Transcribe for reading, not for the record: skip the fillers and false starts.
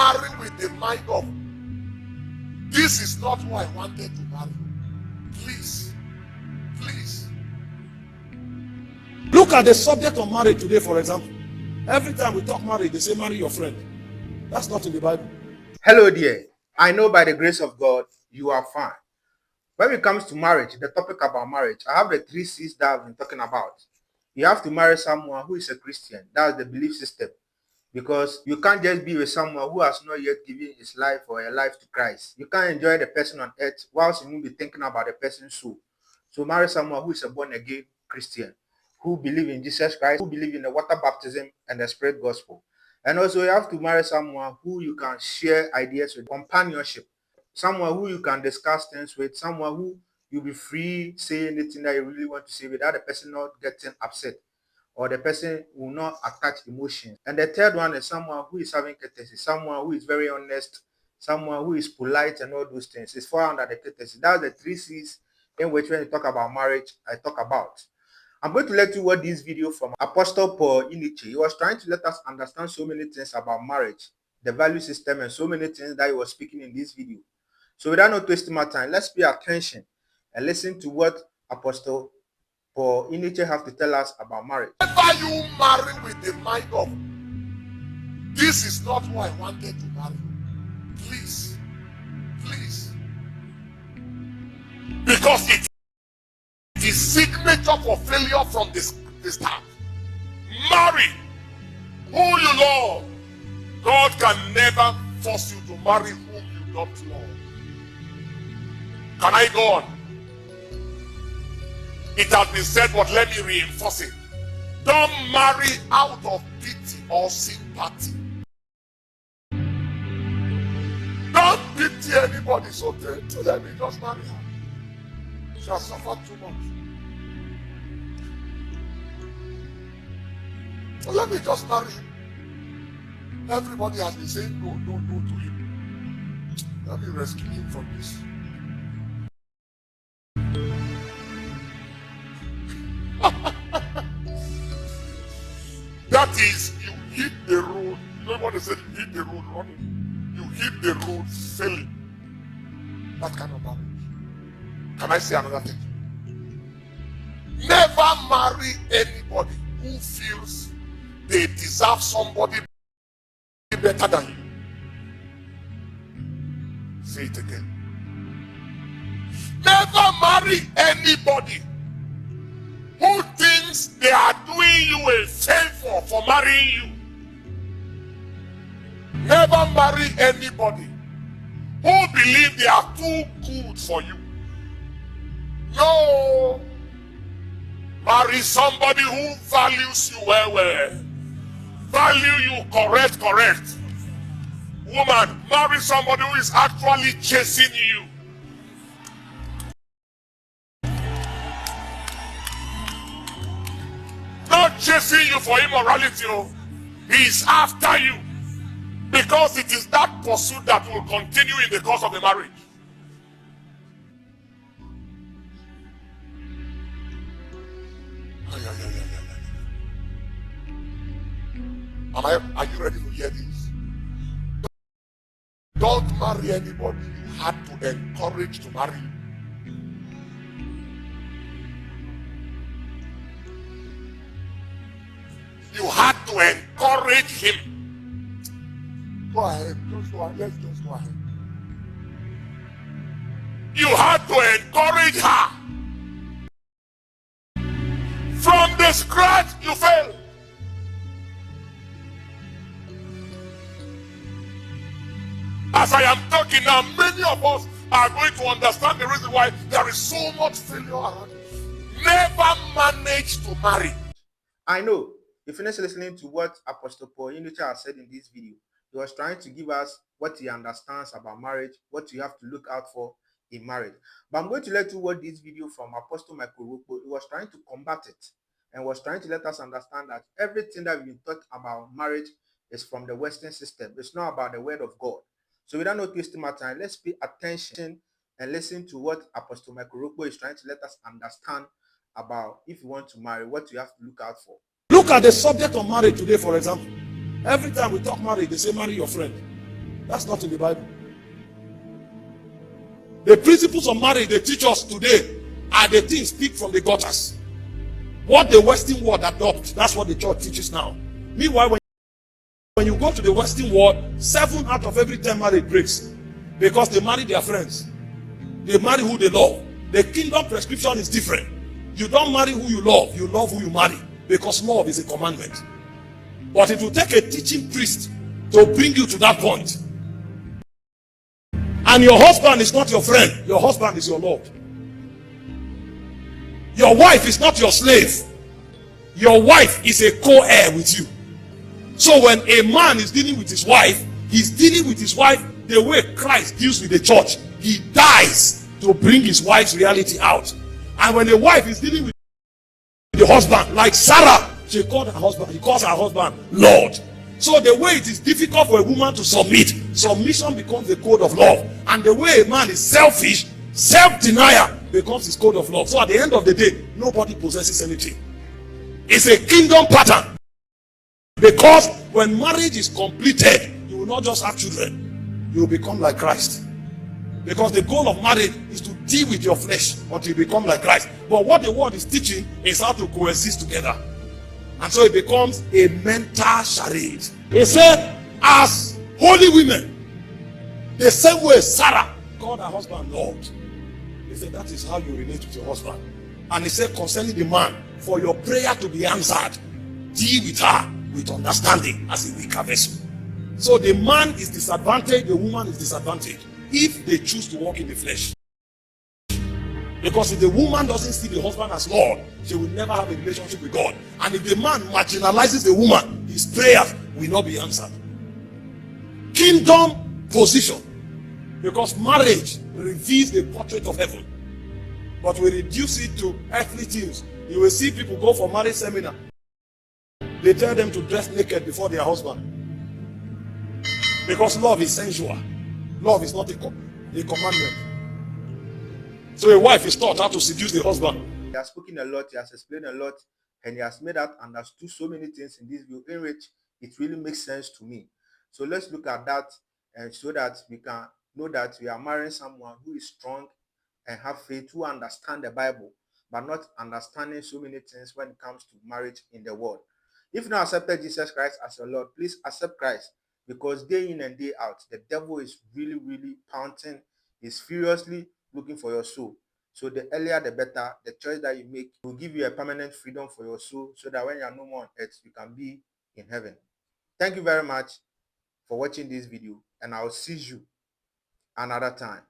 marry with the mind of, this is not who I wanted to marry. Please, please. Look at the subject of marriage today, for example. Every time we talk marriage, they say marry your friend. That's not in the Bible. Hello dear. I know by the grace of God, you are fine. When it comes to marriage, the topic about marriage, I have the 3 C's that I've been talking about. You have to marry someone who is a Christian. That's the belief system. Because you can't just be with someone who has not yet given his life or her life to Christ. You can't enjoy the person on earth whilst you won't be thinking about the person's soul. So marry someone who is a born-again Christian, who believe in Jesus Christ, who believe in the water baptism and the spirit gospel. And also you have to marry someone who you can share ideas with, companionship, someone who you can discuss things with, someone who you'll be free say anything that you really want to say without the person not getting upset, or the person will not attach emotions. And the third one is someone who is having courtesy, someone who is very honest, someone who is polite and all those things. It's fall under the courtesy. That's the 3 C's in which when you talk about marriage, I talk about. I'm going to let you watch this video from Apostle Paulenenche. He was trying to let us understand so many things about marriage, the value system, and so many things that he was speaking in this video. So without no wasting my time, let's pay attention and listen to what Apostle Enenche have to tell us about marriage. Whenever you marry with the mind of, this is not who I wanted to marry. Please, please. Because it is signature for failure from the start. Marry who you love. God can never force you to marry whom you don't love. Can I go on? It has been said, but let me reinforce it. Don't marry out of pity or sympathy. Don't pity anybody, so let me just marry her. She has suffered too much. So let me just marry him. Everybody has been saying no to him. Let me rescue him from this. That is, you hit the road. You know what they said? You hit the road running. You hit the road failing. That kind of marriage. Can I say another thing? Never marry anybody who feels they deserve somebody better than you. Say it again. Never marry anybody who thinks they are doing you a favor for marrying you. Never marry anybody who believe they are too good for you. No. Marry somebody who values you well. Value you correct. Woman, marry somebody who is actually chasing you. Not chasing you for immorality. He is after you. Because it is that pursuit that will continue in the course of the marriage. Are you ready to hear this? Don't marry anybody you had to encourage to marry you. You had to encourage him. Go ahead, just go ahead. Let's just go ahead. You had to encourage her. From the scratch, you failed. As I am talking now, many of us are going to understand the reason why there is so much failure around. Never manage to marry. I know you finished listening to what Apostle Paulenenche has said in this video. He was trying to give us what he understands about marriage, what you have to look out for in marriage. But I'm going to let you watch this video from Apostle Micheal. He was trying to combat it and was trying to let us understand that everything that we've taught about marriage is from the Western system. It's not about the word of God. So without no wasting my time, let's pay attention and listen to what Apostle Micheal is trying to let us understand about if you want to marry, what you have to look out for. Look at the subject of marriage today, for example. Every time we talk marriage, they say marry your friend. That's not in the Bible. The principles of marriage they teach us today are the things picked from the gutters. What the Western world adopts, that's what the church teaches now. Meanwhile, when you go to the Western world, 7 out of every 10 marriage breaks because they marry their friends. They marry who they love. The kingdom prescription is different. You don't marry who you love who you marry, because love is a commandment. But it will take a teaching priest to bring you to that point. And your husband is not your friend. Your husband is your Lord. Your wife is not your slave. Your wife is a co-heir with you. So when a man is dealing with his wife, he's dealing with his wife the way Christ deals with the church. He dies to bring his wife's reality out. And when a wife is dealing with the husband, like Sarah, he calls her husband Lord. So the way it is difficult for a woman to submit, submission becomes the code of love. And the way a man is selfish, self-denial becomes his code of love. So at the end of the day, nobody possesses anything. It's a kingdom pattern. Because when marriage is completed, you will not just have children, you will become like Christ. Because the goal of marriage is to deal with your flesh until you become like Christ. But what the world is teaching is how to coexist together. And so it becomes a mental charade. He said, as holy women, the same way Sarah called her husband Lord. He said, that is how you relate with your husband. And he said, concerning the man, for your prayer to be answered, deal with her with understanding as a weaker vessel. So the man is disadvantaged, the woman is disadvantaged if they choose to walk in the flesh. Because if the woman doesn't see the husband as Lord, she will never have a relationship with God. And if the man marginalizes the woman, his prayers will not be answered. Kingdom position. Because marriage reveals the portrait of heaven. But we reduce it to earthly things. You will see people go for marriage seminar. They tell them to dress naked before their husband. Because love is sensual. Love is not a commandment. So a wife is taught how to seduce the husband. He has spoken a lot, he has explained a lot, and he has made out and understood so many things in this view in which it really makes sense to me. So let's look at that, and so that we can know that we are marrying someone who is strong and have faith, who understand the Bible, but not understanding so many things when it comes to marriage in the world. If you not accepted Jesus Christ as your Lord, please accept Christ, because day in and day out, the devil is really, really pouncing, is furiously looking for your soul. So the earlier the better. The choice that you make will give you a permanent freedom for your soul, so that when you are no more on earth, you can be in heaven. Thank you very much for watching this video, and I'll see you another time.